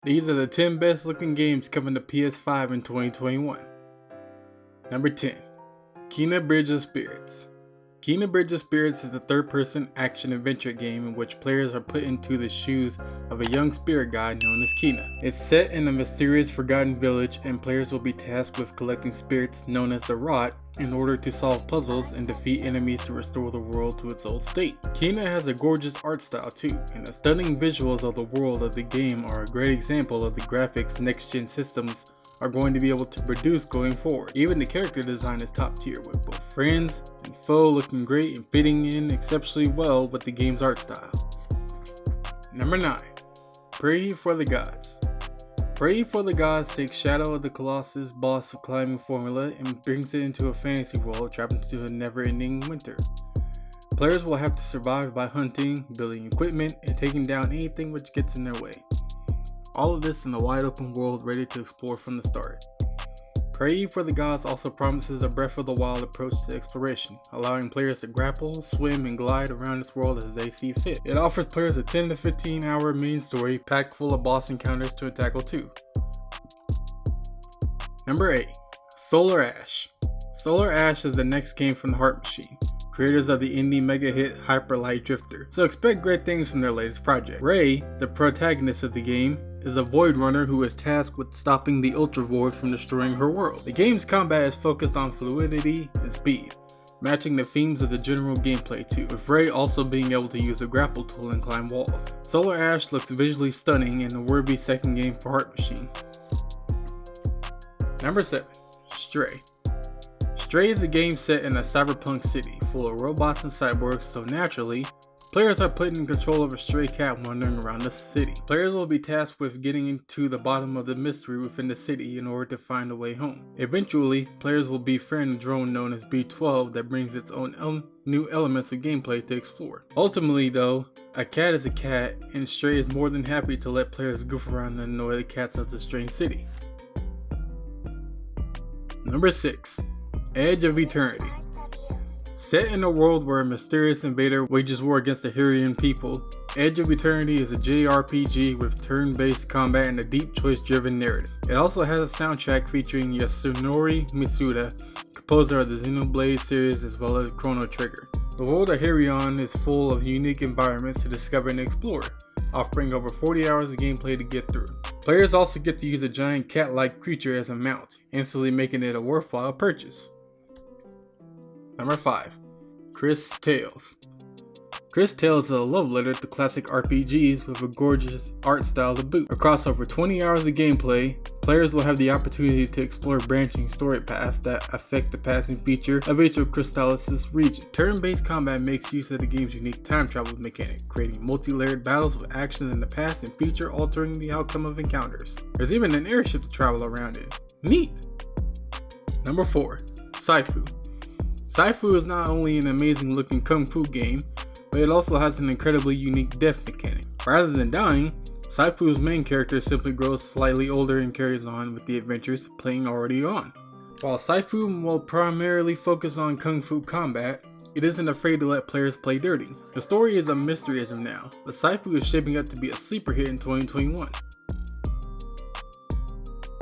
These are the 10 best looking games coming to PS5 in 2021. Number 10. Kina Bridge of Spirits. Kina Bridge of Spirits is a third-person action-adventure game in which players are put into the shoes of a young spirit guide known as Kina. It's set in a mysterious forgotten village, and players will be tasked with collecting spirits known as the Rot in order to solve puzzles and defeat enemies to restore the world to its old state. Kina has a gorgeous art style too, and the stunning visuals of the world of the game are a great example of the graphics next-gen systems are going to be able to produce going forward. Even the character design is top tier, with both friends and foe looking great and fitting in exceptionally well with the game's art style. Number 9. Pray for the Gods. Pray for the Gods takes Shadow of the Colossus boss climbing formula and brings it into a fantasy world trapped into a never-ending winter. Players will have to survive by hunting, building equipment, and taking down anything which gets in their way. All of this in a wide open world ready to explore from the start. Pray for the Gods also promises a Breath of the Wild approach to exploration, allowing players to grapple, swim, and glide around this world as they see fit. It offers players a 10 to 15 hour main story packed full of boss encounters to tackle too. Number 8. Solar Ash. Solar Ash is the next game from the Heart Machine, creators of the indie mega hit Hyper Light Drifter, so expect great things from their latest project. Ray, the protagonist of the game, is a Void Runner who is tasked with stopping the Ultra Void from destroying her world. The game's combat is focused on fluidity and speed, matching the themes of the general gameplay too, with Ray also being able to use a grapple tool and climb walls. Solar Ash looks visually stunning and a worthy second game for Heart Machine. Number 7. Stray. Stray is a game set in a cyberpunk city full of robots and cyborgs, so naturally, players are put in control of a stray cat wandering around the city. Players will be tasked with getting to the bottom of the mystery within the city in order to find a way home. Eventually, players will befriend a drone known as B12 that brings its own new elements of gameplay to explore. Ultimately though, a cat is a cat, and Stray is more than happy to let players goof around and annoy the cats of the strange city. Number 6. Edge of Eternity. Set in a world where a mysterious invader wages war against the Hyrian people, Edge of Eternity is a JRPG with turn-based combat and a deep choice-driven narrative. It also has a soundtrack featuring Yasunori Mitsuda, composer of the Xenoblade series as well as Chrono Trigger. The world of Hyrian is full of unique environments to discover and explore, offering over 40 hours of gameplay to get through. Players also get to use a giant cat-like creature as a mount, instantly making it a worthwhile purchase. Number 5. Christails. Christails is a love letter to classic RPGs with a gorgeous art style to boot. Across over 20 hours of gameplay, players will have the opportunity to explore branching story paths that affect the passing feature of each of Christails' region. Turn-based combat makes use of the game's unique time travel mechanic, creating multi-layered battles with actions in the past and future altering the outcome of encounters. There's even an airship to travel around in. Neat! Number 4. Saifu. Saifu is not only an amazing looking kung fu game, but it also has an incredibly unique death mechanic. Rather than dying, Saifu's main character simply grows slightly older and carries on with the adventures playing already on. While Saifu will primarily focus on kung fu combat, it isn't afraid to let players play dirty. The story is a mystery as of now, but Saifu is shaping up to be a sleeper hit in 2021.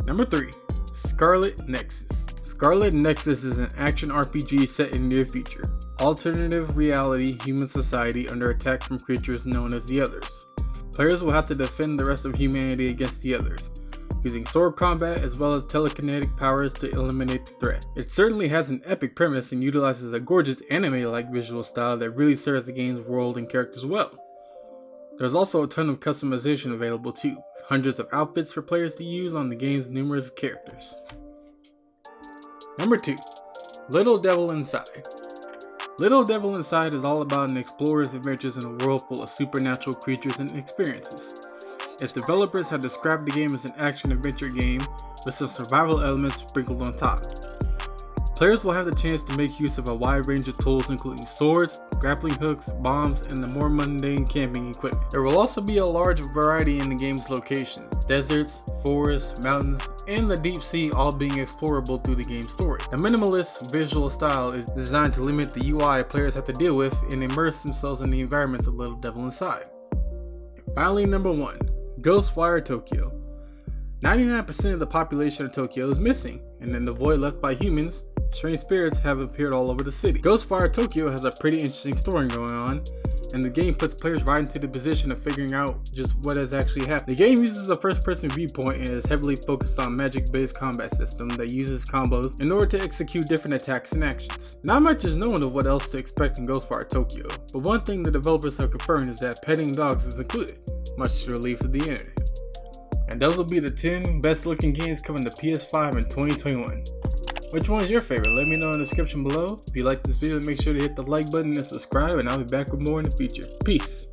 Number 3. Scarlet Nexus. Scarlet Nexus is an action RPG set in the near future. Alternative reality human society under attack from creatures known as the Others. Players will have to defend the rest of humanity against the Others, using sword combat as well as telekinetic powers to eliminate the threat. It certainly has an epic premise and utilizes a gorgeous anime-like visual style that really serves the game's world and characters well. There's also a ton of customization available too, with hundreds of outfits for players to use on the game's numerous characters. Number 2. Little Devil Inside. Little Devil Inside is all about an explorer's adventures in a world full of supernatural creatures and experiences. Its developers have described the game as an action-adventure game with some survival elements sprinkled on top. Players will have the chance to make use of a wide range of tools including swords, grappling hooks, bombs, and the more mundane camping equipment. There will also be a large variety in the game's locations, deserts, forests, mountains, and the deep sea all being explorable through the game's story. The minimalist visual style is designed to limit the UI players have to deal with and immerse themselves in the environments of Little Devil Inside. And finally, number 1. Ghostfire Tokyo. 99% of the population of Tokyo is missing, and in the void left by humans, strange spirits have appeared all over the city. Ghostfire Tokyo has a pretty interesting story going on, and the game puts players right into the position of figuring out just what has actually happened. The game uses a first-person viewpoint and is heavily focused on magic-based combat system that uses combos in order to execute different attacks and actions. Not much is known of what else to expect in Ghostfire Tokyo, but one thing the developers have confirmed is that petting dogs is included, much to the relief of the internet. And those will be the 10 best looking games coming to PS5 in 2021. Which one is your favorite? Let me know in the description below. If you like this video, make sure to hit the like button and subscribe, and I'll be back with more in the future. Peace.